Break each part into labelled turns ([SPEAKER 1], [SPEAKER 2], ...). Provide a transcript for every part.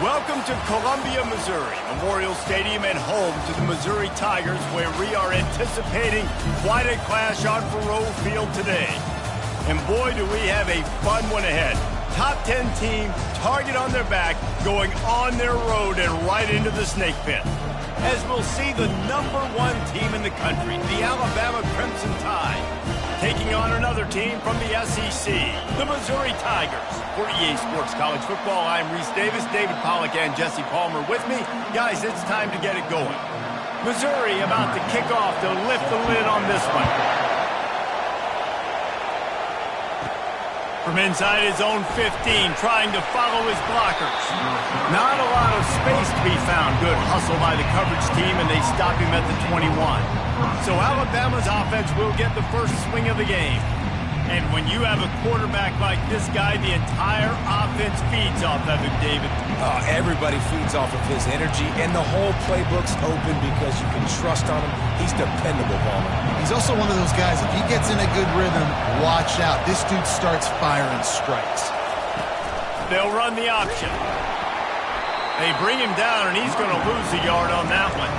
[SPEAKER 1] Welcome to Columbia, Missouri, Memorial Stadium and home to the Missouri Tigers, where we are anticipating quite a clash on Faroe Field today. And boy, do we have a fun one ahead. Top 10 team, target on their back, going on their road and right into the snake pit. As we'll see the #1 team in the country, the Alabama Crimson Tide, taking on another team from the SEC, the Missouri Tigers. For EA Sports College Football, I'm Reese Davis, David Pollack, and Jesse Palmer with me. Guys, it's time to get it going. Missouri about to kick off to lift the lid on this one. From inside his own 15, trying to follow his blockers. Not a lot of space to be found. Good hustle by the coverage team, and they stop him at the 21. So Alabama's offense will get the first swing of the game. And when you have a quarterback like this guy, the entire offense feeds off of him, David.
[SPEAKER 2] Everybody feeds off of his energy, and the whole playbook's open because you can trust on him. He's dependable, Palmer.
[SPEAKER 3] He's also one of those guys, if he gets in a good rhythm, watch out. This dude starts firing strikes.
[SPEAKER 1] They'll run the option. They bring him down, and he's going to lose a yard on that one.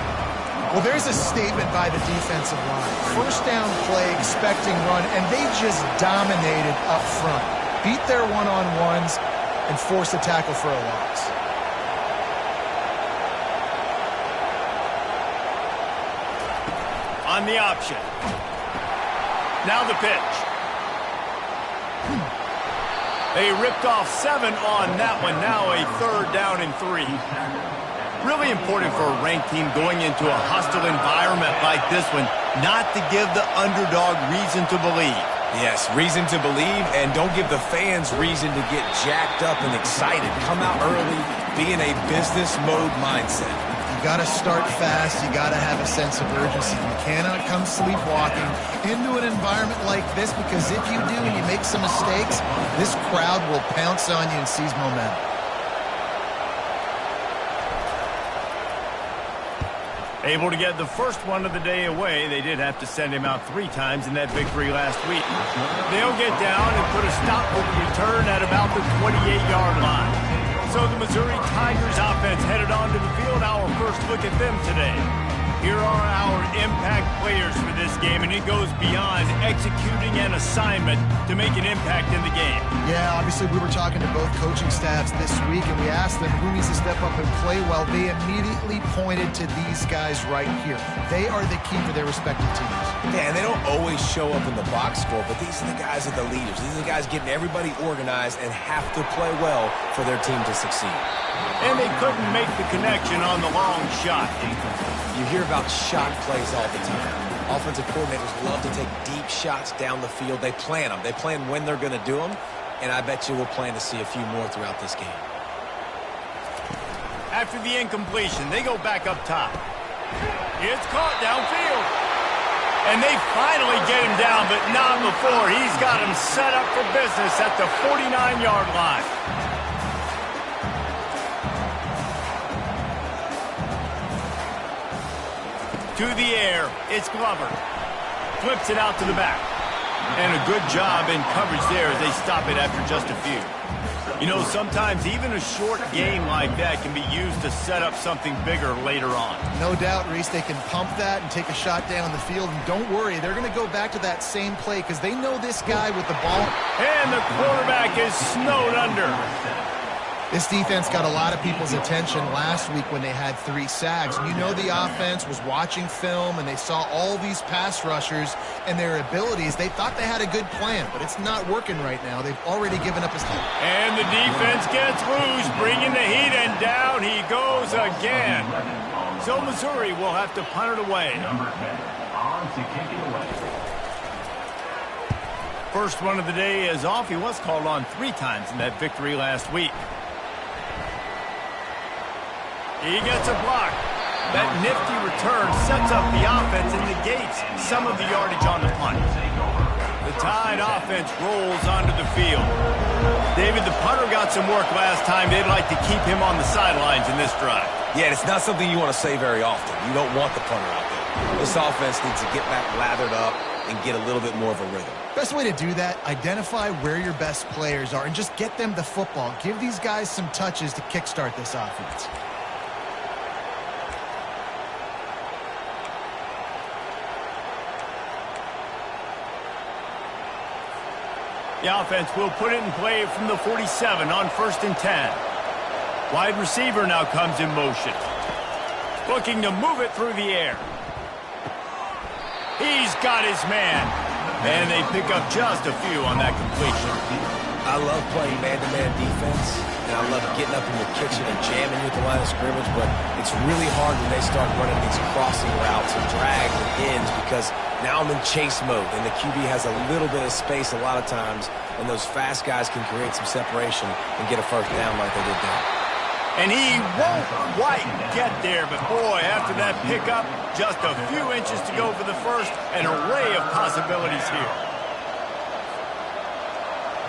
[SPEAKER 3] Well, there's a statement by the defensive line. First down play, expecting run, and they just dominated up front. Beat their one-on-ones and forced a tackle for a loss.
[SPEAKER 1] On the option. Now the pitch. They ripped off 7 on that one. Now a 3rd down and 3. Really important for a ranked team going into a hostile environment like this one, not to give the underdog reason to believe.
[SPEAKER 2] Yes, reason to believe, and don't give the fans reason to get jacked up and excited. Come out early, be in a business mode mindset.
[SPEAKER 3] You got to start fast. You got to have a sense of urgency. You cannot come sleepwalking into an environment like this, because if you do and you make some mistakes, this crowd will pounce on you and seize momentum.
[SPEAKER 1] Able to get the first one of the day away. They did have to send him out 3 times in that victory last week. They'll get down and put a stop with the return at about the 28-yard line. So the Missouri Tigers offense headed onto the field. Our first look at them today. Here are our impact players for this game, and it goes beyond executing an assignment to make an impact in the game.
[SPEAKER 3] Yeah, obviously we were talking to both coaching staffs this week, and we asked them who needs to step up and play well. They immediately pointed to these guys right here. They are the key for their respective teams.
[SPEAKER 2] Yeah, and they don't always show up in the box score, but these are the guys that are the leaders. These are the guys getting everybody organized and have to play well for their team to succeed.
[SPEAKER 1] And they couldn't make the connection on the long shot.
[SPEAKER 2] You hear about shot plays all the time. Offensive coordinators love to take deep shots down the field. They plan them. They plan when they're going to do them, and I bet you we'll plan to see a few more throughout this game.
[SPEAKER 1] After the incompletion, they go back up top. It's caught downfield. And they finally get him down, but not before. He's got him set up for business at the 49-yard line. To the air, it's Glover. Flips it out to the back. And a good job in coverage there as they stop it after just a few. You know, sometimes even a short game like that can be used to set up something bigger later on.
[SPEAKER 3] No doubt, Reese, they can pump that and take a shot down the field. And don't worry, they're going to go back to that same play because they know this guy with the ball.
[SPEAKER 1] And the quarterback is snowed under.
[SPEAKER 3] This defense got a lot of people's attention last week when they had 3 sacks. And you know the offense was watching film, and they saw all these pass rushers and their abilities. They thought they had a good plan, but it's not working right now. They've already given up his head.
[SPEAKER 1] And the defense gets loose, bringing the heat, and down he goes again. So Missouri will have to punt it away. First run of the day is off. He was called on 3 times in that victory last week. He gets a block. That nifty return sets up the offense and negates some of the yardage on the punt. The Tide offense rolls onto the field. David, the punter got some work last time. They'd like to keep him on the sidelines in this drive.
[SPEAKER 2] Yeah, it's not something you want to say very often. You don't want the punter out there. This offense needs to get back lathered up and get a little bit more of a rhythm.
[SPEAKER 3] Best way to do that, identify where your best players are and just get them the football. Give these guys some touches to kickstart this offense.
[SPEAKER 1] The offense will put it in play from the 47 on 1st and 10. Wide receiver now comes in motion. Looking to move it through the air. He's got his man. And they pick up just a few on that completion.
[SPEAKER 2] I love playing man-to-man defense, and I love getting up in the kitchen and jamming with the line of scrimmage, but it's really hard when they start running these crossing routes and drags and ends because now I'm in chase mode, and the QB has a little bit of space a lot of times, and those fast guys can create some separation and get a first down like they did there.
[SPEAKER 1] And he won't quite get there, but boy, after that pickup, just a few inches to go for the first, an array of possibilities here.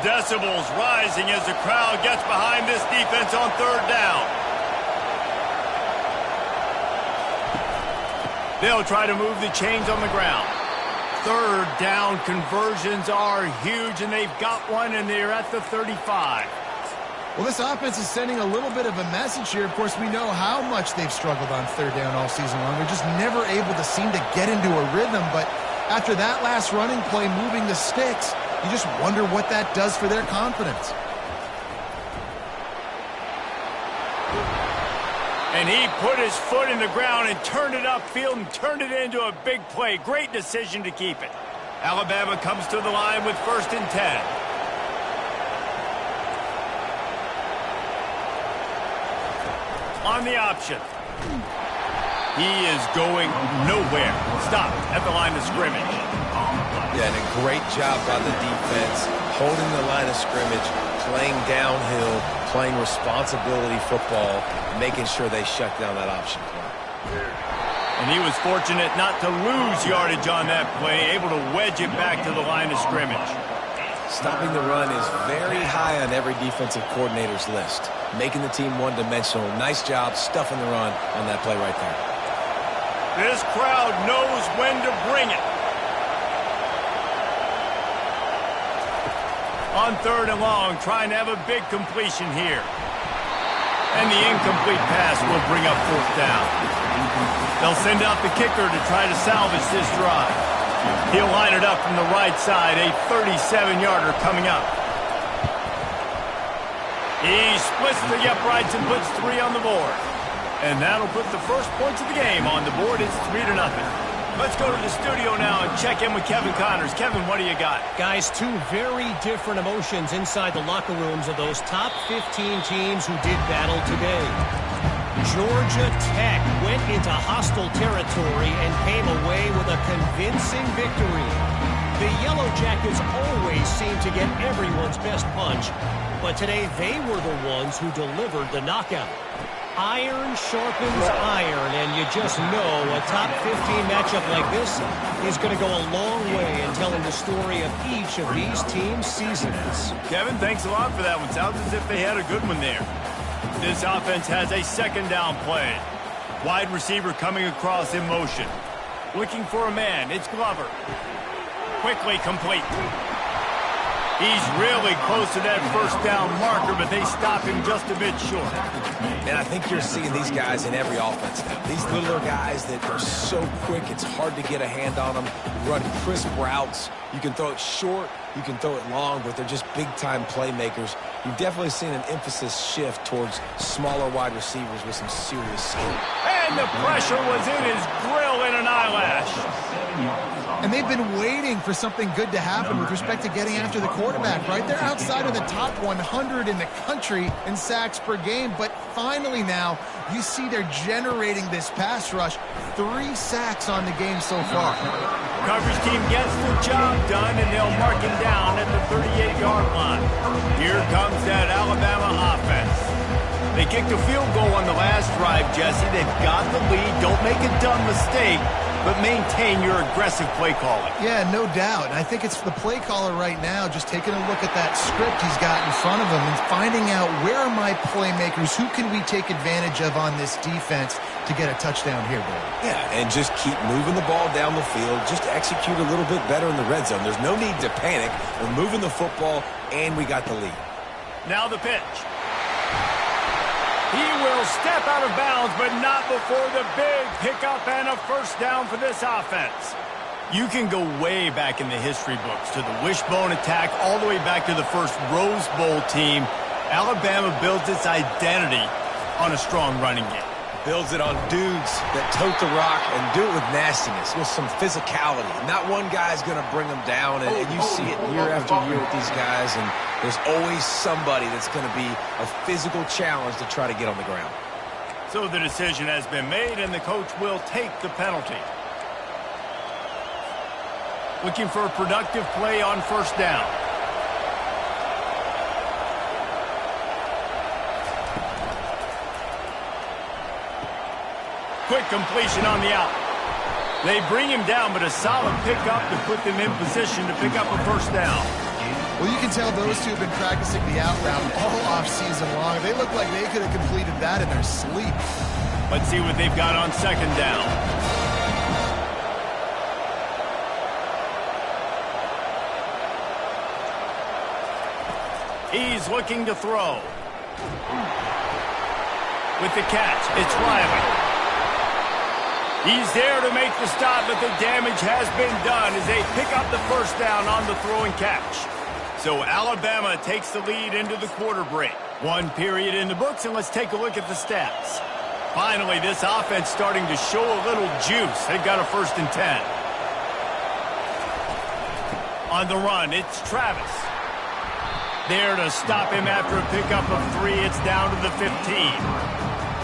[SPEAKER 1] Decibels rising as the crowd gets behind this defense on 3rd down. They'll try to move the chains on the ground. 3rd down conversions are huge, and they've got one, and they're at the 35.
[SPEAKER 3] Well, this offense is sending a little bit of a message here. Of course, we know how much they've struggled on 3rd down all season long. They're just never able to seem to get into a rhythm. But after that last running play, moving the sticks, you just wonder what that does for their confidence.
[SPEAKER 1] And he put his foot in the ground and turned it upfield and turned it into a big play. Great decision to keep it. Alabama comes to the line with 1st and 10. On the option. He is going nowhere. Stop at the line of scrimmage.
[SPEAKER 2] Yeah, and a great job by the defense, holding the line of scrimmage, playing downhill, playing responsibility football, making sure they shut down that option play.
[SPEAKER 1] And he was fortunate not to lose yardage on that play, able to wedge it back to the line of scrimmage.
[SPEAKER 2] Stopping the run is very high on every defensive coordinator's list. Making the team one-dimensional. Nice job stuffing the run on that play right there.
[SPEAKER 1] This crowd knows when to bring it. On 3rd and long, trying to have a big completion here. And the incomplete pass will bring up 4th down. They'll send out the kicker to try to salvage this drive. He'll line it up from the right side, a 37-yarder coming up. He splits the uprights and puts 3 on the board. And that'll put the first points of the game on the board. It's 3-0. Let's go to the studio now and check in with Kevin Connors. Kevin, what do you got?
[SPEAKER 4] Guys, 2 very different emotions inside the locker rooms of those top 15 teams who did battle today. Georgia Tech went into hostile territory and came away with a convincing victory. The Yellow Jackets always seem to get everyone's best punch, but today they were the ones who delivered the knockout. Iron sharpens iron, and you just know a top 15 matchup like this is going to go a long way in telling the story of each of these teams' seasons.
[SPEAKER 1] Kevin, thanks a lot for that one. Sounds as if they had a good one there. This offense has a 2nd down play. Wide receiver coming across in motion. Looking for a man. It's Glover. Quickly complete. He's really close to that 1st down marker, but they stop him just a bit short.
[SPEAKER 2] And I think you're seeing these guys in every offense now. These littler guys that are so quick, it's hard to get a hand on them, run crisp routes. You can throw it short, you can throw it long, but they're just big-time playmakers. You've definitely seen an emphasis shift towards smaller wide receivers with some serious skill.
[SPEAKER 1] And the pressure was in his grill in an eyelash.
[SPEAKER 3] And they've been waiting for something good to happen with respect to getting after the quarterback, right? They're outside of the top 100 in the country in sacks per game, but finally now you see they're generating this pass rush. 3 sacks on the game so far.
[SPEAKER 1] Coverage team gets the job done, and they'll mark him down at the 38-yard line. Here comes that Alabama offense. They kicked a field goal on the last drive, Jesse. They've got the lead. Don't make a dumb mistake. but maintain your aggressive play calling.
[SPEAKER 3] Yeah, no doubt. And I think it's the play caller right now just taking a look at that script he's got in front of him and finding out where are my playmakers, who can we take advantage of on this defense to get a touchdown here, Dave.
[SPEAKER 2] Yeah, and just keep moving the ball down the field. Just execute a little bit better in the red zone. There's no need to panic. We're moving the football, and we got the lead.
[SPEAKER 1] Now the pitch. He will step out of bounds, but not before the big pickup and a first down for this offense. You can go way back in the history books to the wishbone attack all the way back to the first Rose Bowl team. Alabama builds its identity on a strong running game.
[SPEAKER 2] Builds it on dudes that tote the rock and do it with nastiness, with some physicality. Not one guy's going to bring them down, and you see it year after year with these guys, and there's always somebody that's going to be a physical challenge to try to get on the ground.
[SPEAKER 1] So the decision has been made, and the coach will take the penalty. Looking for a productive play on first down. Quick completion on the out. They bring him down, but a solid pickup to put them in position to pick up a first down.
[SPEAKER 3] Well, you can tell those two have been practicing the out route all offseason long. They look like they could have completed that in their sleep.
[SPEAKER 1] Let's see what they've got on second down. He's looking to throw. With the catch, it's Riley. He's there to make the stop, but the damage has been done as they pick up the first down on the throw and catch. So Alabama takes the lead into the quarter break. One period in the books, and let's take a look at the stats. Finally, this offense starting to show a little juice. They've got a 1st and 10. On the run, it's Travis. There to stop him after a pickup of 3. It's down to the 15.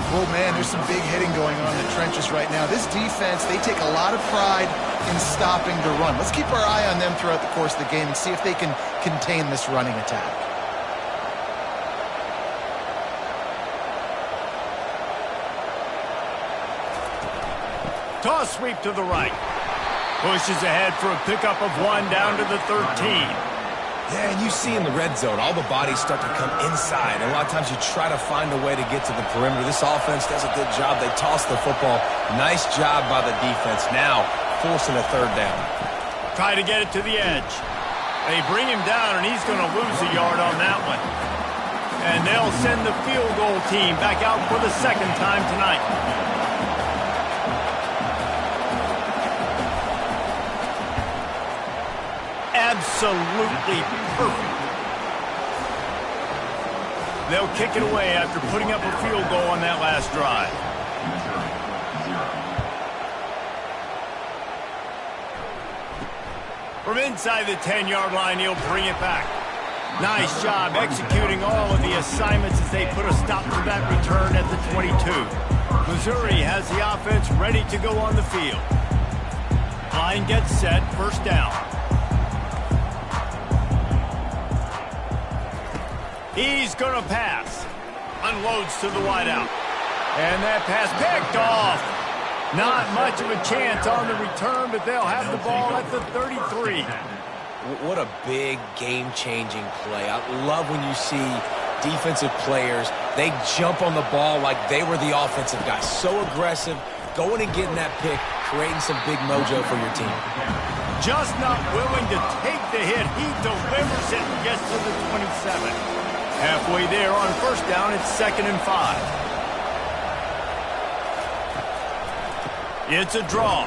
[SPEAKER 3] Oh, man, there's some big hitting going on in the trenches right now. This defense, they take a lot of pride in stopping the run. Let's keep our eye on them throughout the course of the game and see if they can contain this running attack.
[SPEAKER 1] Toss sweep to the right. Pushes ahead for a pickup of 1 down to the 13.
[SPEAKER 2] Yeah, and you see in the red zone, all the bodies start to come inside. And a lot of times you try to find a way to get to the perimeter. This offense does a good job. They toss the football. Nice job by the defense. Now, forcing a 3rd down.
[SPEAKER 1] Try to get it to the edge. They bring him down, and he's going to lose a yard on that one. And they'll send the field goal team back out for the 2nd time tonight. Absolutely perfect. They'll kick it away after putting up a field goal on that last drive. From inside the 10-yard line, he'll bring it back. Nice job executing all of the assignments as they put a stop to that return at the 22. Missouri has the offense ready to go on the field. Line gets set, first down. He's going to pass. Unloads to the wideout. And that pass picked off. Not much of a chance on the return, but they'll have the ball at the 33.
[SPEAKER 2] What a big game-changing play. I love when you see defensive players, they jump on the ball like they were the offensive guy. So aggressive, going and getting that pick, creating some big mojo for your team.
[SPEAKER 1] Just not willing to take the hit. He delivers it and gets to the 27. Halfway there on first down, it's 2nd and 5. It's a draw.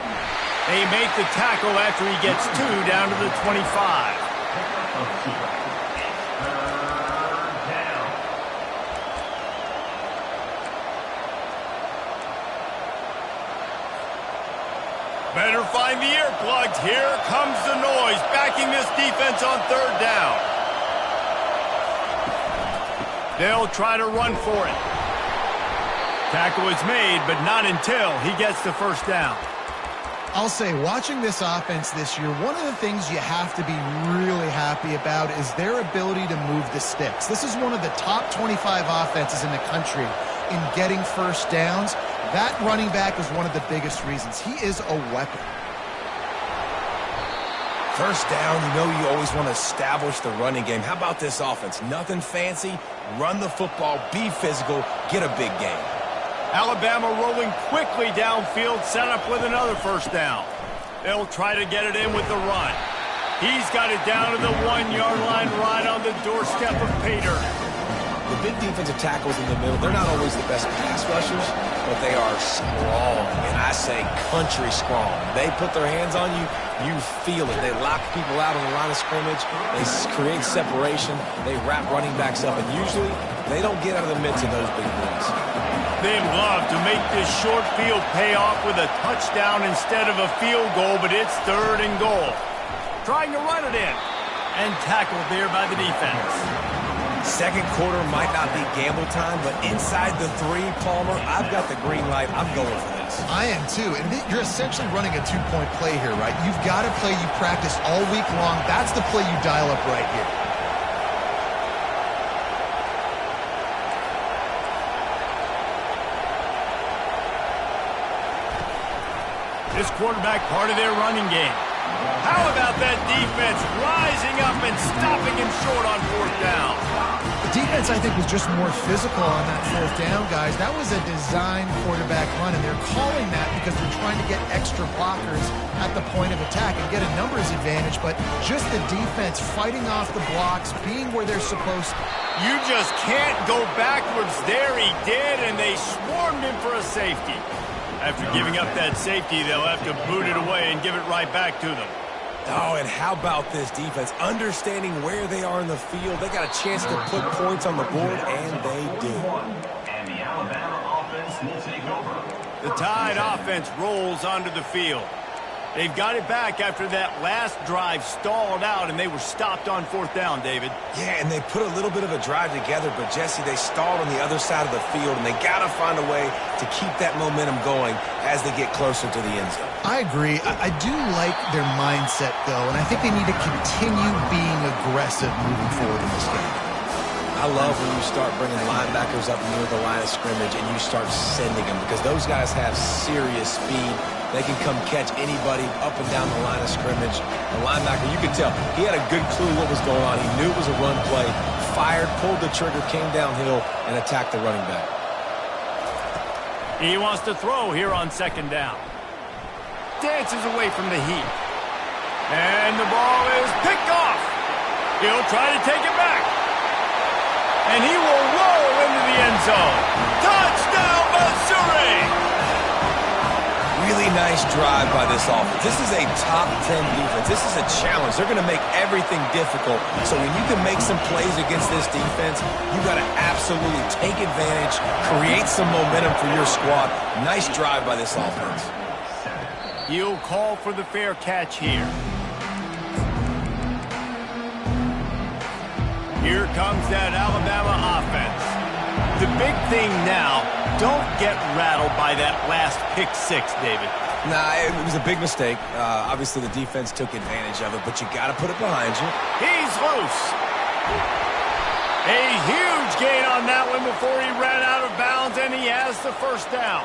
[SPEAKER 1] They make the tackle after he gets 2 down to the 25. Better find the earplugs. Here comes the noise, backing this defense on 3rd down. They'll try to run for it. Tackle is made, but not until he gets the first down.
[SPEAKER 3] I'll say, watching this offense this year, one of the things you have to be really happy about is their ability to move the sticks. This is one of the top 25 offenses in the country in getting first downs, that running back is one of the biggest reasons. He is a weapon.
[SPEAKER 2] First down, you know you always want to establish the running game. How about this offense? Nothing fancy. Run the football, be physical, get a big gain.
[SPEAKER 1] Alabama rolling quickly downfield, set up with another first down. They'll try to get it in with the run. He's got it down to the 1-yard line right on the doorstep of Pater.
[SPEAKER 2] The big defensive tackles in the middle, they're not always the best pass rushers, but they are strong, and I say country strong. They put their hands on you, you feel it. They lock people out on the line of scrimmage. They create separation. They wrap running backs up, and usually they don't get out of the midst of those big boys.
[SPEAKER 1] They love to make this short field pay off with a touchdown instead of a field goal, but it's 3rd and goal. Trying to run it in, and tackled there by the defense.
[SPEAKER 2] Second quarter might not be gamble time, but inside the 3, Palmer, I've got the green light. I'm going for this.
[SPEAKER 3] I am too, and you're essentially running a 2-point play here, right? You've got a play you practice all week long. That's the play you dial up right here.
[SPEAKER 1] This quarterback part of their running game. How about that defense rising up and stopping him short on 4th down?
[SPEAKER 3] The defense, I think, was just more physical on that 4th down, guys. That was a design quarterback run, and they're calling that because they're trying to get extra blockers at the point of attack and get a numbers advantage, but just the defense fighting off the blocks, being where they're supposed to.
[SPEAKER 1] You just can't go backwards there. He did, and they swarmed him for a safety. After giving up that safety, they'll have to boot it away and give it right back to them.
[SPEAKER 2] Oh, and how about this defense? Understanding where they are in the field. They got a chance to put points on the board, and they do.
[SPEAKER 5] And the Alabama offense will take over.
[SPEAKER 1] The Tide offense rolls onto the field. They've got it back after that last drive stalled out, and they were stopped on 4th down, David.
[SPEAKER 2] Yeah, and they put a little bit of a drive together, but, Jesse, they stalled on the other side of the field, and they got to find a way to keep that momentum going as they get closer to the end zone.
[SPEAKER 3] I agree. I do like their mindset, though, and I think they need to continue being aggressive moving forward in this game.
[SPEAKER 2] I love when you start bringing linebackers up near the line of scrimmage and you start sending them, because those guys have serious speed. They can come catch anybody up and down the line of scrimmage. The linebacker, you could tell, he had a good clue what was going on. He knew it was a run play, fired, pulled the trigger, came downhill, and attacked the running back.
[SPEAKER 1] He wants to throw here on 2nd down. Dances away from the heat. And the ball is picked off. He'll try to take it back. And he will roll into the end zone. Touchdown, Missouri!
[SPEAKER 2] Really nice drive by this offense. This is a top 10 defense. This is a challenge. They're going to make everything difficult. So when you can make some plays against this defense, you got to absolutely take advantage, create some momentum for your squad. Nice drive by this offense.
[SPEAKER 1] He'll call for the fair catch here. Here comes that Alabama offense. The big thing now, don't get rattled by that last pick 6, David.
[SPEAKER 2] Nah, it was a big mistake. Obviously, the defense took advantage of it, but you got to put it behind you.
[SPEAKER 1] He's loose. A huge gain on that one before he ran out of bounds, and he has the first down.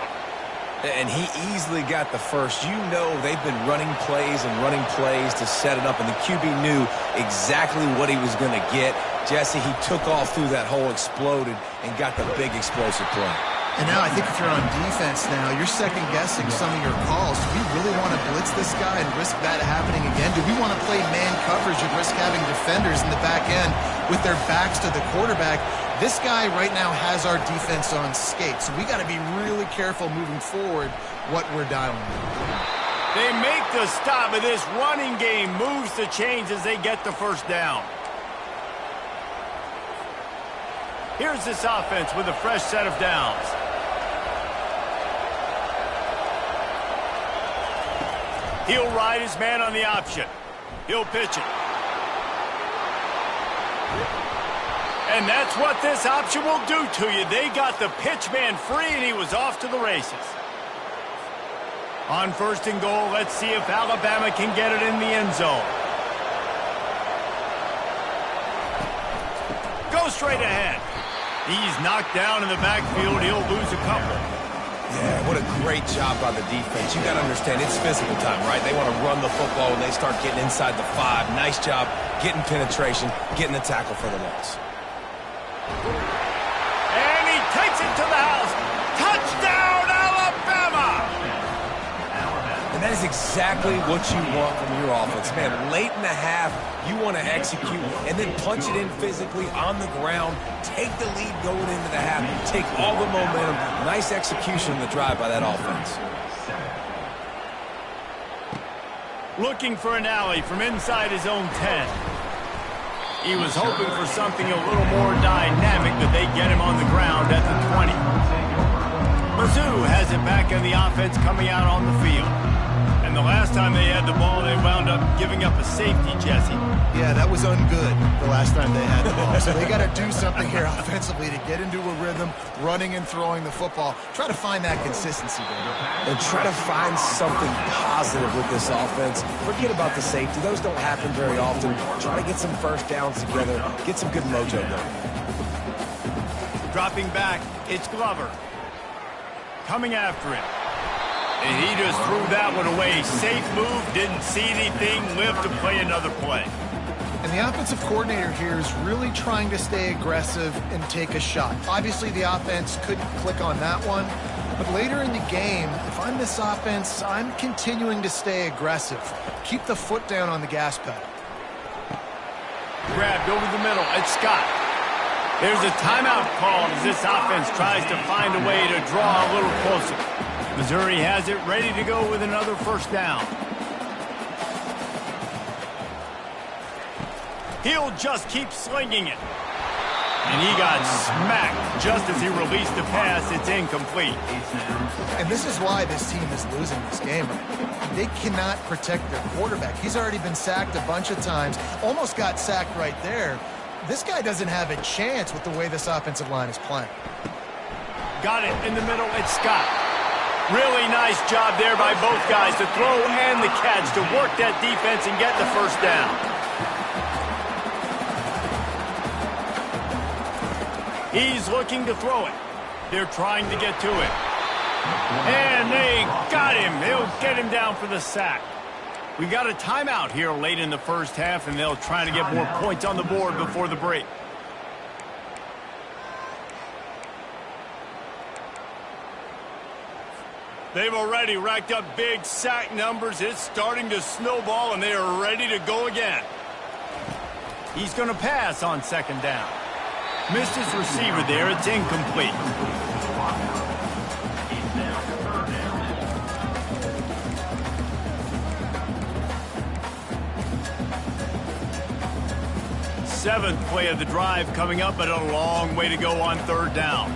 [SPEAKER 2] And he easily got the first. You know they've been running plays to set it up, and the QB knew exactly what he was going to get. Jesse, he took off through that hole, exploded, and got the big explosive play.
[SPEAKER 3] And now I think if you're on defense now, you're second-guessing some of your calls. Do we really want to blitz this guy and risk that happening again? Do we want to play man coverage and risk having defenders in the back end with their backs to the quarterback? This guy right now has our defense on skates, so we got to be really careful moving forward what we're dialing.
[SPEAKER 1] They make the stop, but this running game moves the chains as they get the first down. Here's this offense with a fresh set of downs. He'll ride his man on the option. He'll pitch it. And that's what this option will do to you. They got the pitch man free, and he was off to the races. On 1st and goal, let's see if Alabama can get it in the end zone. Go straight ahead. He's knocked down in the backfield. He'll lose a couple.
[SPEAKER 2] Yeah, what a great job by the defense. You got to understand, it's physical time, right? They want to run the football when they start getting inside the 5. Nice job getting penetration, getting the tackle for the loss.
[SPEAKER 1] And he takes it to the house. Touchdown, Alabama!
[SPEAKER 2] And that is exactly what you want from your offense. Man, late in the half, you want to execute and then punch it in physically on the ground, take the lead going into the half, take all the momentum. Nice execution in the drive by that offense.
[SPEAKER 1] Looking for an alley from inside his own 10. He was hoping for something a little more dynamic, but they get him on the ground at the 20. Mizzou has it back in the offense coming out on the field. And the last time they had the ball, they wound up giving up a safety, Jesse.
[SPEAKER 3] Yeah, that was ungood the last time they had the ball. So they got to do something here offensively to get into a rhythm, running and throwing the football. Try to find that consistency there.
[SPEAKER 2] And try to find something positive with this offense. Forget about the safety. Those don't happen very often. Try to get some first downs together, get some good mojo going.
[SPEAKER 1] Dropping back, it's Glover. Coming after him. And he just threw that one away. Safe move, didn't see anything, lived to play another play.
[SPEAKER 3] And the offensive coordinator here is really trying to stay aggressive and take a shot. Obviously, the offense couldn't click on that one. But later in the game, if I'm this offense, I'm continuing to stay aggressive. Keep the foot down on the gas pedal.
[SPEAKER 1] Grabbed over the middle. It's Scott. There's a timeout called as this offense tries to find a way to draw a little closer. Missouri has it ready to go with another first down. He'll just keep slinging it. And he got smacked just as he released the pass. It's incomplete.
[SPEAKER 3] And this is why this team is losing this game. They cannot protect their quarterback. He's already been sacked a bunch of times. Almost got sacked right there. This guy doesn't have a chance with the way this offensive line is playing.
[SPEAKER 1] Got it in the middle. It's Scott. Really nice job there by both guys to throw and the catch to work that defense and get the first down. He's looking to throw it. They're trying to get to it. And they got him. They'll get him down for the sack. We got a timeout here late in the first half, and they'll try to get more points on the board before the break. They've already racked up big sack numbers. It's starting to snowball, and they are ready to go again. He's going to pass on second down. Missed his receiver there. It's incomplete. Seventh play of the drive coming up, but a long way to go on third down.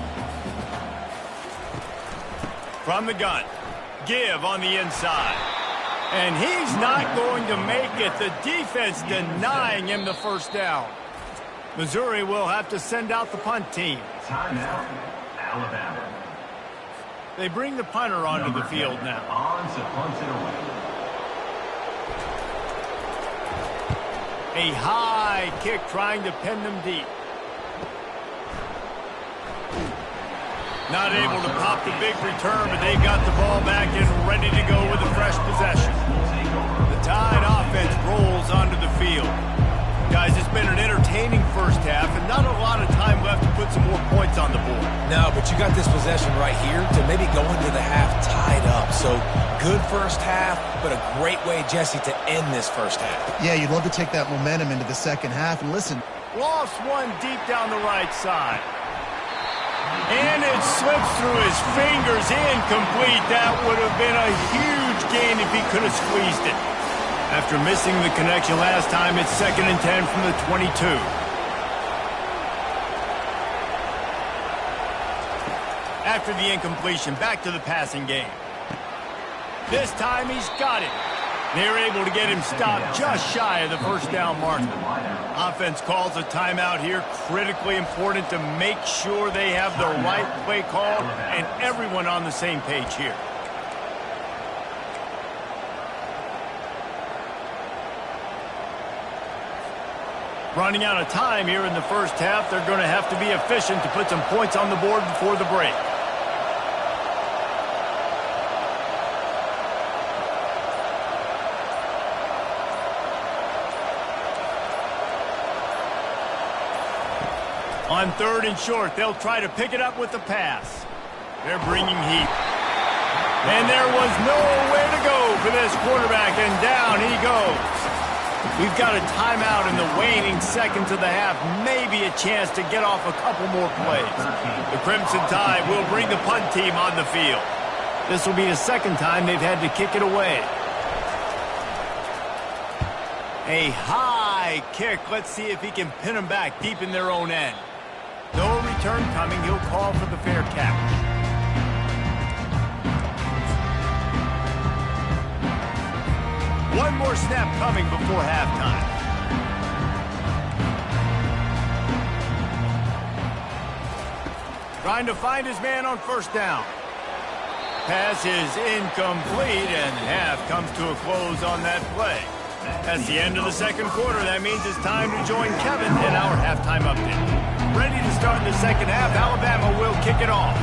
[SPEAKER 1] From the gun, give on the inside. And he's not going to make it. The defense denying him the first down. Missouri will have to send out the punt team.
[SPEAKER 5] Timeout, Alabama.
[SPEAKER 1] They bring the punter onto the field now.
[SPEAKER 5] On to punt it away.
[SPEAKER 1] A high kick trying to pin them deep. Not able to pop the big return, but they got the ball back and ready to go with a fresh possession. The Tide offense rolls onto the field. Guys, it's been an entertaining first half and not a lot of time left to put some more points on the board.
[SPEAKER 2] No, but you got this possession right here to maybe go into the half tied up. So good first half, but a great way, Jesse, to end this first half.
[SPEAKER 3] Yeah, you'd love to take that momentum into the second half. And listen.
[SPEAKER 1] Lost one deep down the right side. And it slips through his fingers, incomplete. That would have been a huge gain if he could have squeezed it. After missing the connection last time, it's 2nd and 10 from the 22. After the incompletion, back to the passing game. This time he's got it. They're able to get him stopped just shy of the first down marker. Offense calls a timeout here. Critically important to make sure they have the right play call and everyone on the same page here. Running out of time here in the first half, they're going to have to be efficient to put some points on the board before the break. On 3rd and short, they'll try to pick it up with the pass. They're bringing heat. And there was nowhere to go for this quarterback, and down he goes. We've got a timeout in the waning seconds of the half, maybe a chance to get off a couple more plays. The Crimson Tide will bring the punt team on the field. This will be the second time they've had to kick it away. A high kick. Let's see if he can pin them back deep in their own end. No return coming. He'll call for the fair catch. One more snap coming before halftime. Trying to find his man on 1st down. Pass is incomplete, and half comes to a close on that play. That's the end of the 2nd quarter. That means it's time to join Kevin in our halftime update. Ready to start the 2nd half. Alabama will kick it off.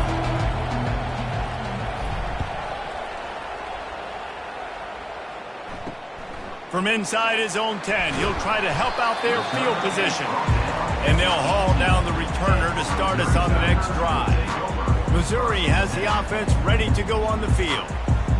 [SPEAKER 1] From inside his own 10, he'll try to help out their field position. And they'll haul down the returner to start us on the next drive. Missouri has the offense ready to go on the field.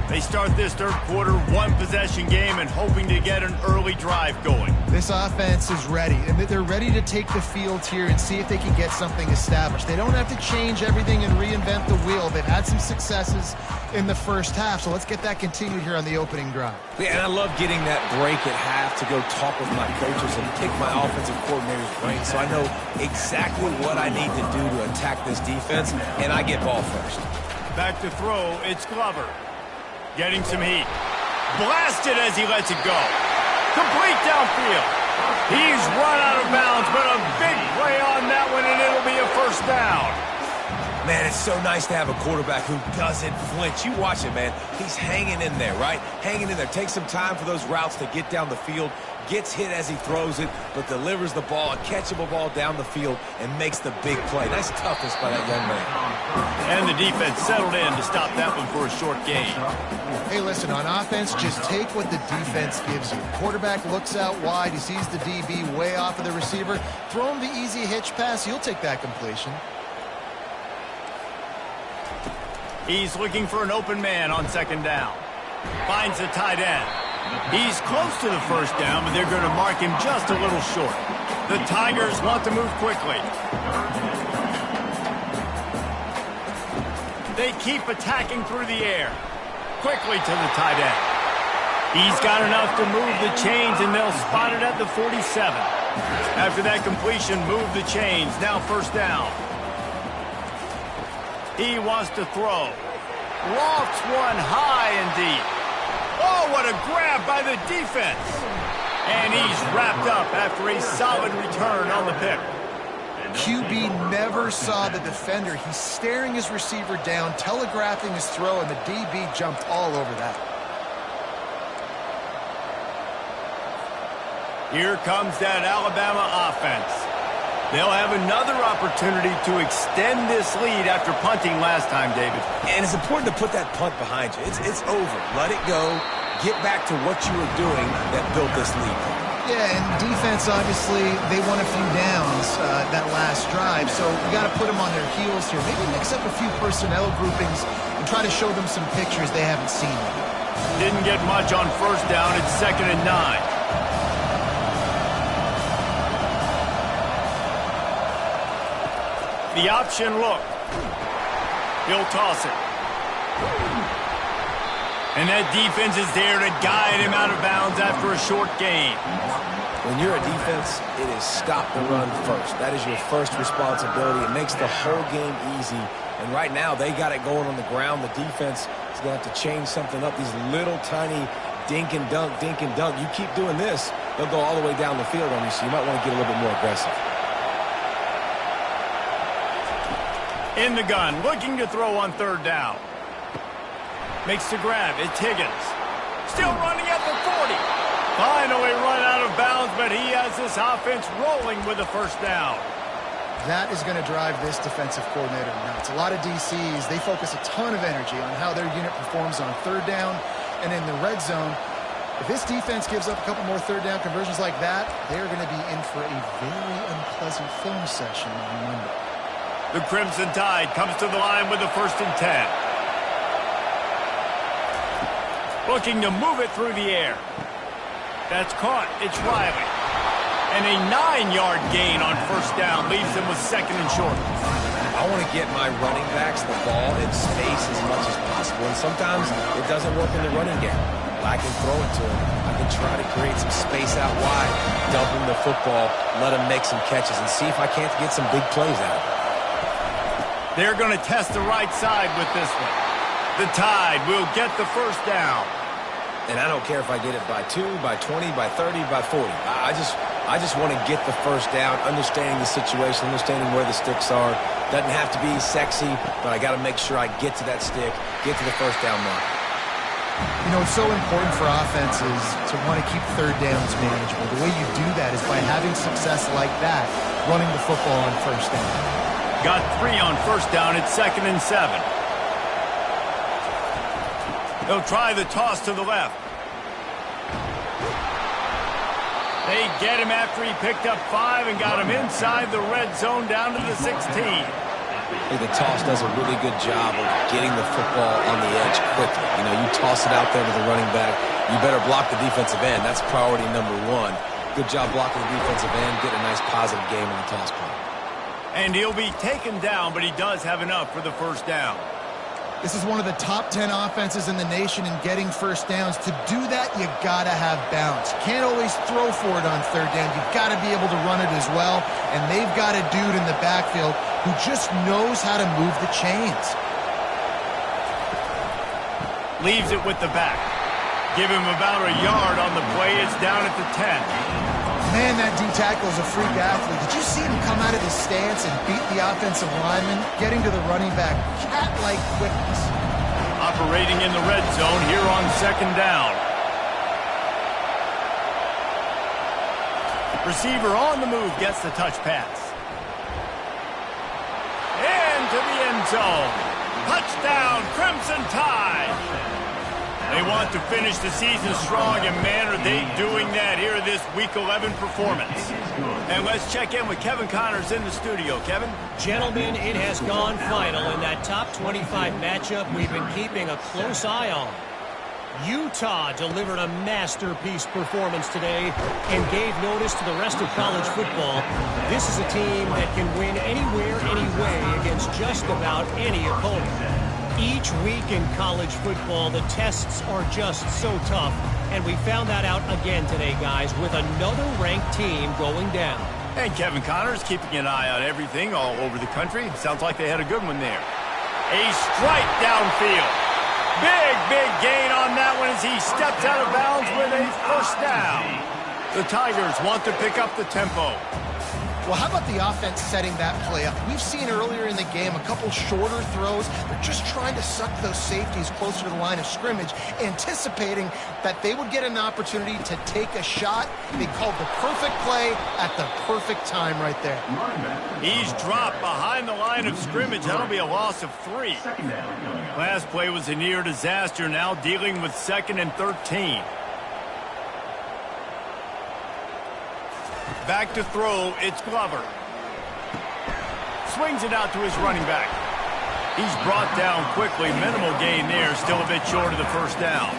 [SPEAKER 1] They start this 3rd quarter one-possession game and hoping to get an early drive going.
[SPEAKER 3] This offense is ready, and they're ready to take the field here and see if they can get something established. They don't have to change everything and reinvent the wheel. They've had some successes in the first half, so let's get that continued here on the opening drive.
[SPEAKER 2] Yeah, and I love getting that break at half to go talk with my coaches and pick my offensive coordinator's brain so I know exactly what I need to do to attack this defense, and I get ball first.
[SPEAKER 1] Back to throw, it's Glover. Getting some heat. Blasted as he lets it go. Complete downfield. He's run out of bounds, but a big play on that one, and it'll be a 1st down.
[SPEAKER 2] Man, it's so nice to have a quarterback who doesn't flinch. You watch it, man. He's hanging in there, right? Hanging in there. Takes some time for those routes to get down the field. Gets hit as he throws it, but delivers the ball, a catchable ball down the field, and makes the big play. Nice toughness by that young man.
[SPEAKER 1] And the defense settled in to stop that one for a short gain.
[SPEAKER 3] Hey, listen, on offense, just take what the defense gives you. Quarterback looks out wide. He sees the DB way off of the receiver. Throw him the easy hitch pass. You'll take that completion.
[SPEAKER 1] He's looking for an open man on 2nd down. Finds the tight end. He's close to the 1st down, but they're going to mark him just a little short. The Tigers want to move quickly. They keep attacking through the air. Quickly to the tight end. He's got enough to move the chains, and they'll spot it at the 47. After that completion, move the chains. Now 1st down. He wants to throw. Lofts one high and deep. Oh, what a grab by the defense. And he's wrapped up after a solid return on the pick.
[SPEAKER 3] QB never saw the defender. He's staring his receiver down, telegraphing his throw, and the DB jumped all over that.
[SPEAKER 1] Here comes that Alabama offense. They'll have another opportunity to extend this lead after punting last time, David.
[SPEAKER 2] And it's important to put that punt behind you. It's over. Let it go. Get back to what you were doing that built this lead.
[SPEAKER 3] Yeah, and defense, obviously, they won a few downs that last drive, so you got to put them on their heels here. Maybe mix up a few personnel groupings and try to show them some pictures they haven't seen yet.
[SPEAKER 1] Didn't get much on 1st down. It's 2nd and 9. The option look. He'll toss it. And that defense is there to guide him out of bounds after a short gain.
[SPEAKER 2] When you're a defense, it is stop the run first. That is your first responsibility. It makes the whole game easy. And right now, they got it going on the ground. The defense is going to have to change something up. These little tiny dink and dunk, dink and dunk. You keep doing this, they'll go all the way down the field on you, so you might want to get a little bit more aggressive.
[SPEAKER 1] In the gun, looking to throw on 3rd down. Makes the grab. It's Higgins. Still running at the 40. Finally run out of bounds, but he has this offense rolling with a first down.
[SPEAKER 3] That is going to drive this defensive coordinator nuts. A lot of DCs, they focus a ton of energy on how their unit performs on third down and in the red zone. If this defense gives up a couple more third down conversions like that, they're going to be in for a very unpleasant film session on Monday.
[SPEAKER 1] The Crimson Tide comes to the line with a 1st and 10. Looking to move it through the air. That's caught. It's Riley. And a 9-yard gain on first down leaves them with 2nd and short.
[SPEAKER 2] I want to get my running backs the ball in space as much as possible, and sometimes it doesn't work in the running game. I can throw it to him. I can try to create some space out wide, dump him the football, let him make some catches, and see if I can't get some big plays out of it.
[SPEAKER 1] They're going to test the right side with this one. The Tide will get the first down.
[SPEAKER 2] And I don't care if I get it by 2, by 20, by 30, by 40. I just want to get the first down, understanding the situation, understanding where the sticks are. Doesn't have to be sexy, but I got to make sure I get to that stick, get to the first down mark.
[SPEAKER 3] You know, it's so important for offenses to want to keep third downs manageable. The way you do that is by having success like that, running the football on first down.
[SPEAKER 1] Got 3 on first down. It's 2nd and 7. They'll try the toss to the left. They get him after he picked up 5 and got him inside the red zone down to the 16.
[SPEAKER 2] I think the toss does a really good job of getting the football on the edge quickly. You know, you toss it out there to the running back, you better block the defensive end. That's priority number 1. Good job blocking the defensive end, getting a nice positive game in the toss play.
[SPEAKER 1] And he'll be taken down, but he does have enough for the first down.
[SPEAKER 3] This is one of the top 10 offenses in the nation in getting first downs. To do that, you got to have bounce. You can't always throw for it on third down. You've got to be able to run it as well. And they've got a dude in the backfield who just knows how to move the chains.
[SPEAKER 1] Leaves it with the back. Give him about a yard on the play. It's down at the 10.
[SPEAKER 3] Man, that D-tackle is a freak athlete. Did you see him come out of his stance and beat the offensive lineman, getting to the running back? Cat-like quickness.
[SPEAKER 1] Operating in the red zone here on 2nd down. Receiver on the move gets the touch pass. Into the end zone. Touchdown, Crimson Tide. They want to finish the season strong, and man, are they doing that here in this Week 11 performance. And let's check in with Kevin Connors in the studio. Kevin?
[SPEAKER 4] Gentlemen, it has gone final in that top 25 matchup we've been keeping a close eye on. Utah delivered a masterpiece performance today and gave notice to the rest of college football. This is a team that can win anywhere, anyway against just about any opponent. Each week in college football, the tests are just so tough, and we found that out again today, guys, with another ranked team going down.
[SPEAKER 1] And Kevin Connors keeping an eye on everything all over the country. Sounds like they had a good one there. A strike downfield. Big gain on that one as he steps out of bounds with a first down. The Tigers want to pick up the tempo.
[SPEAKER 3] Well, how about the offense setting that play up? We've seen earlier in the game a couple shorter throws. They're just trying to suck those safeties closer to the line of scrimmage, anticipating that they would get an opportunity to take a shot. They called the perfect play at the perfect time right there.
[SPEAKER 1] He's dropped behind the line of scrimmage. That'll be a loss of 3. Last play was a near disaster, now dealing with 2nd and 13. Back to throw, it's Glover. Swings it out to his running back. He's brought down quickly. Minimal gain there, still a bit short of the first down.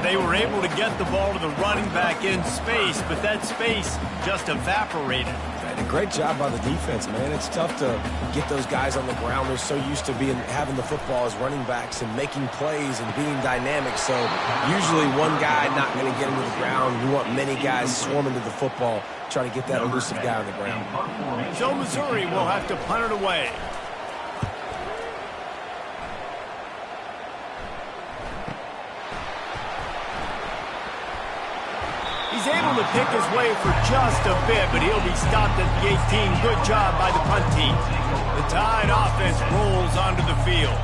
[SPEAKER 1] They were able to get the ball to the running back in space, but that space just evaporated.
[SPEAKER 2] And a great job by the defense, man. It's tough to get those guys on the ground. They're so used to having the football as running backs and making plays and being dynamic. So usually one guy not going to get him to the ground. You want many guys swarming to the football, try to get that elusive guy on the ground.
[SPEAKER 1] So Missouri will have to punt it away. He's able to pick his way for just a bit, but he'll be stopped at the 18. Good job by the punt team. The Tide offense rolls onto the field.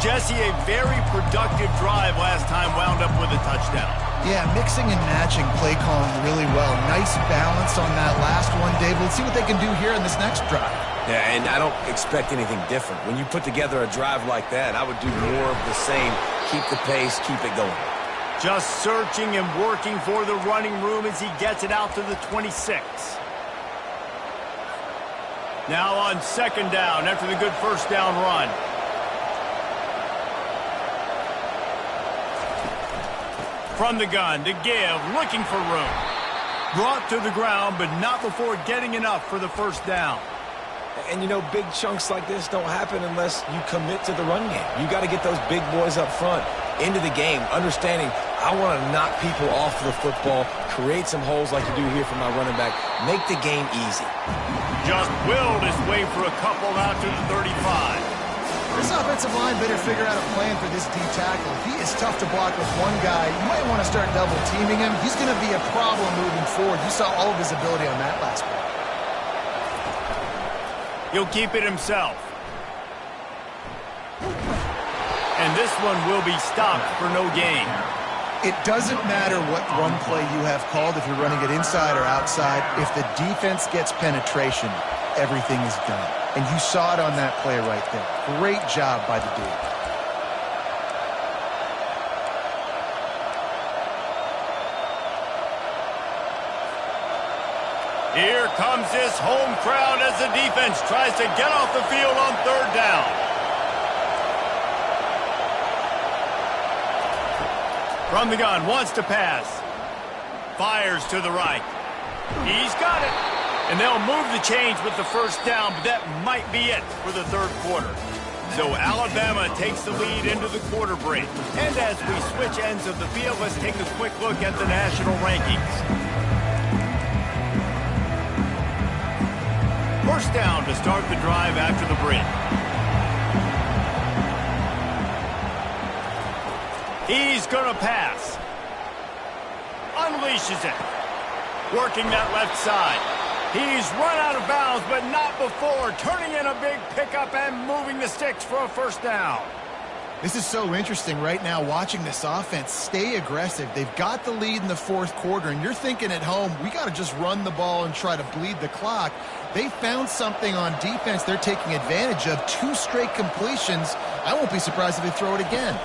[SPEAKER 1] Jesse, a very productive drive last time wound up with a touchdown.
[SPEAKER 3] Yeah, mixing and matching play calling really well. Nice balance on that last one, Dave. Let's see what they can do here in this next drive.
[SPEAKER 2] Yeah, and I don't expect anything different. When you put together a drive like that, I would do more of the same. Keep the pace, keep it going.
[SPEAKER 1] Just searching and working for the running room as he gets it out to the 26. Now on second down after the good first down run. From the gun to give, looking for room. Brought to the ground, but not before getting enough for the first down.
[SPEAKER 2] And, you know, big chunks like this don't happen unless you commit to the run game. You got to get those big boys up front into the game, understanding I want to knock people off the football, create some holes like you do here for my running back, make the game easy.
[SPEAKER 1] Just willed his way for a couple out to the 35.
[SPEAKER 3] This offensive line better figure out a plan for this D tackle. He is tough to block with one guy. You might want to start double teaming him. He's going to be a problem moving forward. You saw all of his ability on that last play.
[SPEAKER 1] He'll keep it himself. And this one will be stopped for no gain.
[SPEAKER 3] It doesn't matter what run play you have called, if you're running it inside or outside. If the defense gets penetration, everything is done. And you saw it on that play right there. Great job by the D.
[SPEAKER 1] Here comes this home crowd as the defense tries to get off the field on third down. From the gun, wants to pass. Fires to the right. He's got it. And they'll move the chains with the first down, but that might be it for the third quarter. So Alabama takes the lead into the quarter break. And as we switch ends of the field, let's take a quick look at the national rankings. First down to start the drive after the break. He's going to pass. Unleashes it. Working that left side. He's run out of bounds, but not before turning in a big pickup and moving the sticks for a first down.
[SPEAKER 3] This is so interesting right now, watching this offense stay aggressive. They've got the lead in the fourth quarter, and you're thinking at home, we got to just run the ball and try to bleed the clock. They found something on defense they're taking advantage of. 2 straight completions. I won't be surprised if they throw it again.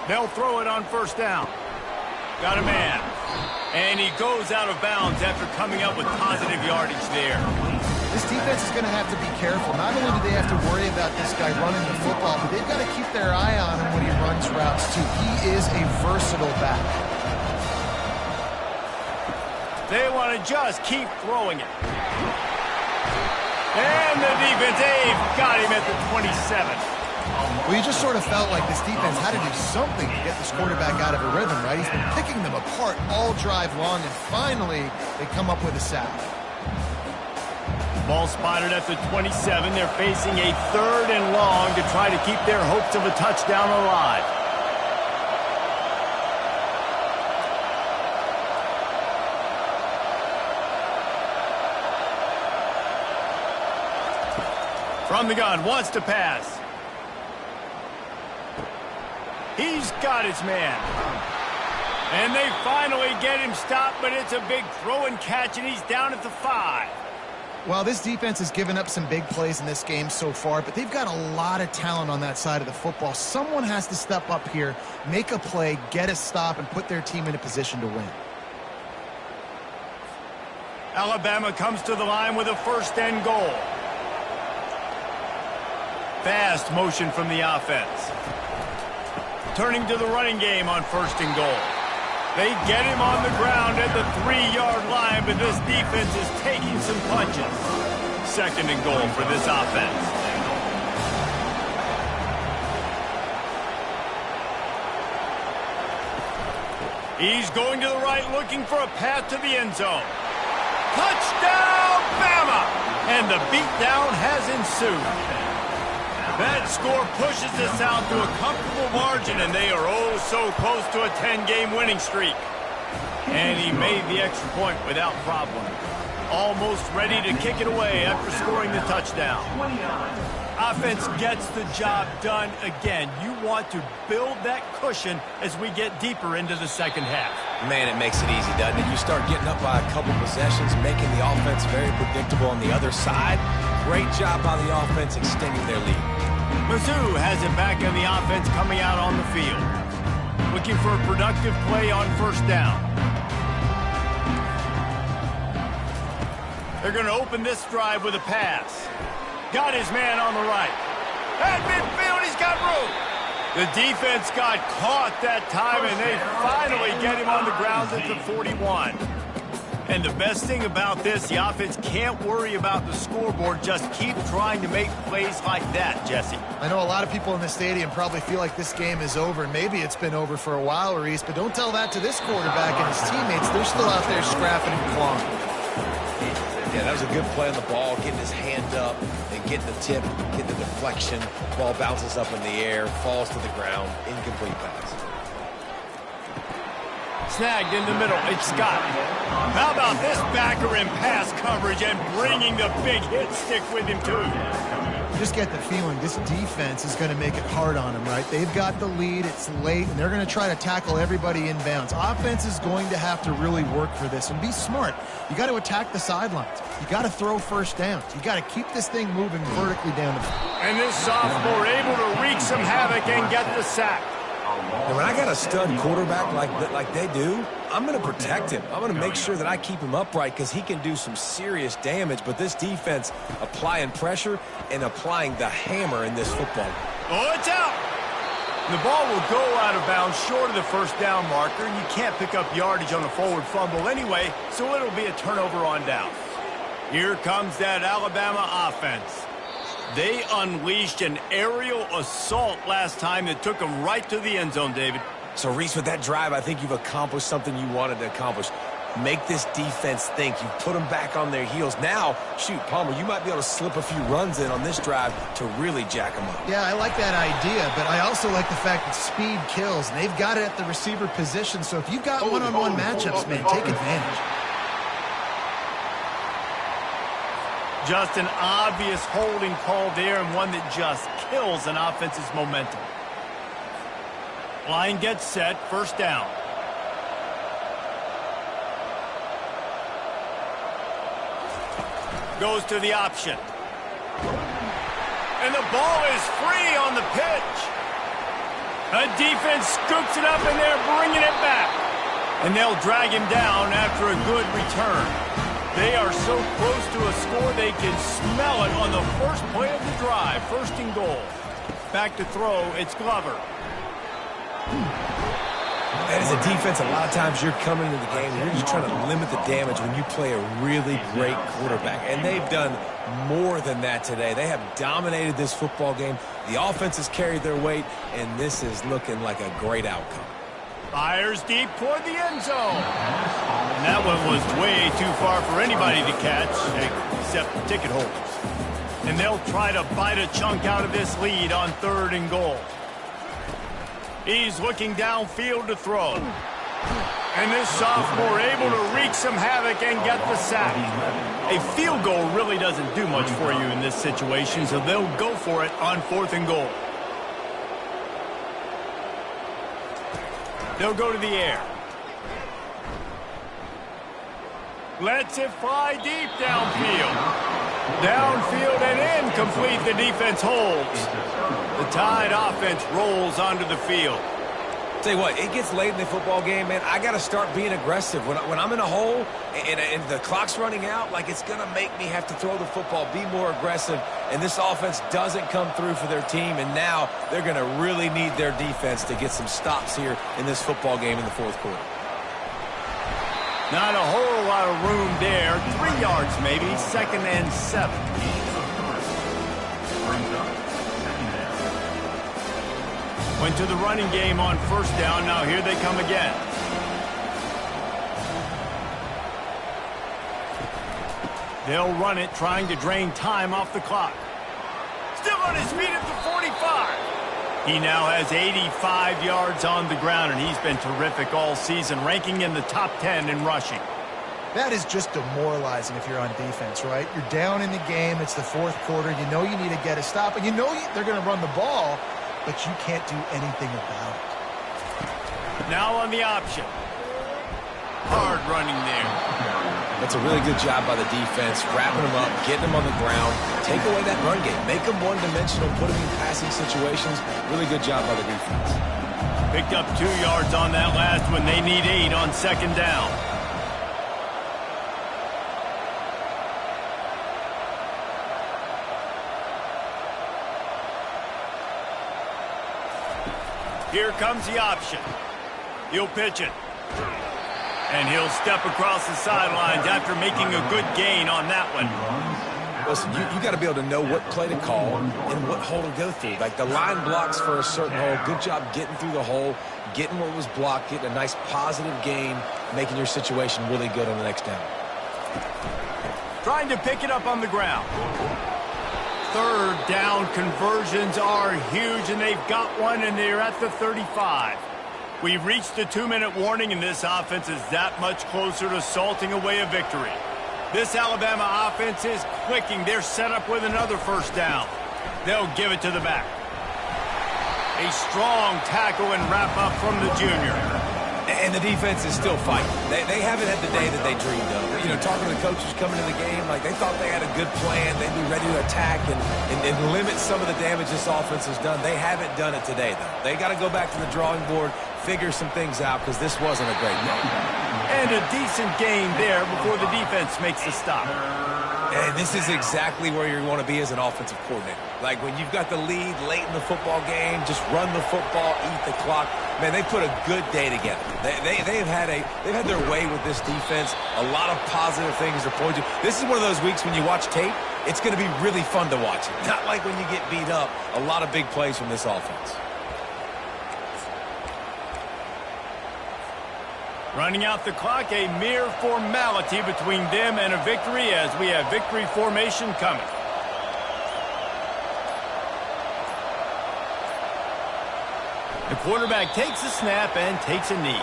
[SPEAKER 1] They'll throw it on first down. Got a man. And he goes out of bounds after coming up with positive yardage there.
[SPEAKER 3] This defense is going to have to be careful. Not only do they have to worry about this guy running the football, but they've got to keep their eye on him when he runs routes too. He is a versatile back.
[SPEAKER 1] They want to just keep throwing it. And the defense, they've got him at the 27.
[SPEAKER 3] Well, you just sort of felt like this defense had to do something to get this quarterback out of a rhythm, right? He's been picking them apart all drive long, and finally they come up with a sack.
[SPEAKER 1] Ball spotted at the 27. They're facing a third and long to try to keep their hopes of a touchdown alive. From the gun, wants to pass. He's got his man. And they finally get him stopped, but it's a big throw and catch, and he's down at the 5.
[SPEAKER 3] Well, this defense has given up some big plays in this game so far, but they've got a lot of talent on that side of the football. Someone has to step up here, make a play, get a stop, and put their team in a position to win.
[SPEAKER 1] Alabama comes to the line with a first and goal. Fast motion from the offense. Turning to the running game on first and goal. They get him on the ground at the 3-yard line, but this defense is taking some punches. Second and goal for this offense. He's going to the right, looking for a path to the end zone. Touchdown, Bama! And the beatdown has ensued. That score pushes us out to a comfortable margin, and they are oh so close to a 10-game winning streak. And he made the extra point without problem. Almost ready to kick it away after scoring the touchdown. Offense gets the job done again. You want to build that cushion as we get deeper into the second half.
[SPEAKER 2] Man, it makes it easy, doesn't it? You start getting up by a couple possessions, making the offense very predictable on the other side. Great job by the offense extending their lead.
[SPEAKER 1] Mizzou has it back in the offense coming out on the field. Looking for a productive play on first down. They're going to open this drive with a pass. Got his man on the right. At midfield, he's got room. The defense got caught that time, and they finally get him on the ground at the 41. And the best thing about this, the offense can't worry about the scoreboard. Just keep trying to make plays like that, Jesse.
[SPEAKER 3] I know a lot of people in the stadium probably feel like this game is over, and maybe it's been over for a while, Reese, but don't tell that to this quarterback and his teammates. They're still out there scrapping and clawing.
[SPEAKER 2] Yeah, that was a good play on the ball, getting his hand up and getting the tip, getting the deflection. Ball bounces up in the air, falls to the ground, incomplete pass.
[SPEAKER 1] Snagged in the middle, it's Scott. How about this backer in pass coverage and bringing the big hit stick with him, too?
[SPEAKER 3] You just get the feeling this defense is going to make it hard on them, right? They've got the lead, it's late, and they're going to try to tackle everybody inbounds. Offense is going to have to really work for this and be smart. You got to attack the sidelines. You got to throw first downs. You got to keep this thing moving vertically down the field.
[SPEAKER 1] And this sophomore able to wreak some havoc and get the sack.
[SPEAKER 2] And when I got a stud quarterback like they do, I'm going to protect him. I'm going to make sure that I keep him upright because he can do some serious damage. But this defense applying pressure and applying the hammer in this football.
[SPEAKER 1] Oh, it's out. The ball will go out of bounds short of the first down marker. You can't pick up yardage on a forward fumble anyway, so it'll be a turnover on down. Here comes that Alabama offense. They unleashed an aerial assault last time that took them right to the end zone, David.
[SPEAKER 2] So, Reese, with that drive, I think you've accomplished something you wanted to accomplish. Make this defense think. You've put them back on their heels. Now, shoot, Palmer, you might be able to slip a few runs in on this drive to really jack them up.
[SPEAKER 3] Yeah, I like that idea, but I also like the fact that speed kills, and they've got it at the receiver position. So if you've got one-on-one matchups, man, take advantage.
[SPEAKER 1] Just an obvious holding call there, and one that just kills an offense's momentum. Line gets set, first down. Goes to the option. And the ball is free on the pitch. A defense scoops it up, and they're bringing it back. And they'll drag him down after a good return. They are so close to a score they can smell it on the first play of the drive. First and goal. Back to throw, it's Glover.
[SPEAKER 2] And as a defense, a lot of times you're coming into the game and you're just trying to limit the damage when you play a really great quarterback. And they've done more than that today. They have dominated this football game. The offense has carried their weight, and this is looking like a great outcome.
[SPEAKER 1] Fires deep toward the end zone. And that one was way too far for anybody to catch, except the ticket holders. And they'll try to bite a chunk out of this lead on third and goal. He's looking downfield to throw. And this sophomore able to wreak some havoc and get the sack. A field goal really doesn't do much for you in this situation, so they'll go for it on fourth and goal. They'll go to the air. Lets it fly deep downfield. Downfield and incomplete. The defense holds. The Tide offense rolls onto the field.
[SPEAKER 2] Tell you what, it gets late in the football game, man. I got to start being aggressive. When I'm in a hole and the clock's running out, like it's going to make me have to throw the football, be more aggressive. And this offense doesn't come through for their team, and now they're going to really need their defense to get some stops here in this football game in the fourth quarter.
[SPEAKER 1] Not a whole lot of room there. 3 yards maybe, second and 7. Went to the running game on first down. Now here they come again. They'll run it, trying to drain time off the clock. Still on his feet at the 45. He now has 85 yards on the ground, and he's been terrific all season, ranking in the top 10 in rushing.
[SPEAKER 3] That is just demoralizing if you're on defense, right? You're down in the game. It's the fourth quarter. You know you need to get a stop, and you know they're going to run the ball, but you can't do anything about it.
[SPEAKER 1] Now on the option. Hard running there.
[SPEAKER 2] That's a really good job by the defense, wrapping them up, getting them on the ground, take away that run game, make them one-dimensional, put them in passing situations. Really good job by the defense.
[SPEAKER 1] Picked up 2 yards on that last one. They need 8 on second down. Here comes the option. He'll pitch it. And he'll step across the sidelines after making a good gain on that one.
[SPEAKER 2] Listen, you got to be able to know what play to call and what hole to go through. Like the line blocks for a certain hole. Good job getting through the hole, getting what was blocked, getting a nice positive gain, making your situation really good on the next down.
[SPEAKER 1] Trying to pick it up on the ground. Third down conversions are huge, and they've got one, and they're at the 35. We've reached the 2-minute warning, and this offense is that much closer to salting away a victory. This Alabama offense is clicking. They're set up with another first down. They'll give it to the back. A strong tackle and wrap up from the junior.
[SPEAKER 2] And the defense is still fighting. They haven't had the day that they dreamed of. You know, talking to the coaches coming to the game, like they thought they had a good plan. They'd be ready to attack and limit some of the damage this offense has done. They haven't done it today, though. They got to go back to the drawing board, figure some things out, because this wasn't a great game.
[SPEAKER 1] And a decent gain there before the defense makes the stop.
[SPEAKER 2] And this is exactly where you want to be as an offensive coordinator. Like when you've got the lead late in the football game, just run the football, eat the clock. Man, they put a good day together. They've had their way with this defense. A lot of positive things to point to. This is one of those weeks when you watch tape, it's going to be really fun to watch it. Not like when you get beat up. A lot of big plays from this offense.
[SPEAKER 1] Running out the clock, a mere formality between them and a victory as we have victory formation coming. The quarterback takes a snap and takes a knee.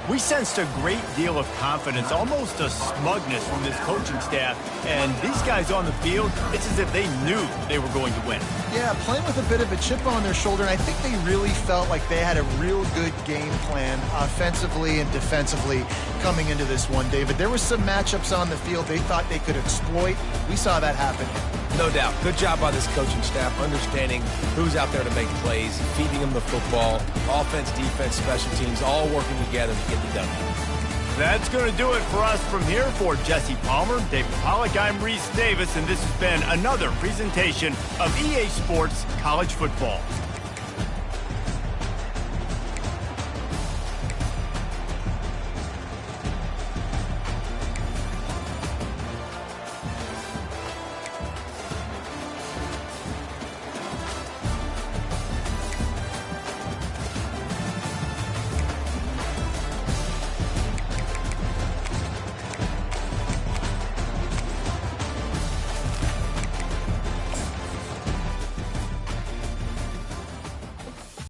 [SPEAKER 1] We sensed a great deal of confidence, almost a smugness from this coaching staff. And these guys on the field, it's as if they knew they were going to win.
[SPEAKER 3] Yeah, playing with a bit of a chip on their shoulder, and I think they really felt like they had a real good game plan offensively and defensively coming into this one, David. There were some matchups on the field they thought they could exploit. We saw that happen.
[SPEAKER 2] No doubt. Good job by this coaching staff, understanding who's out there to make plays, feeding them the football, offense, defense, special teams, all working together to get the W.
[SPEAKER 1] That's going to do it for us from here. For Jesse Palmer, David Pollack, I'm Reese Davis, and this has been another presentation of EA Sports College Football.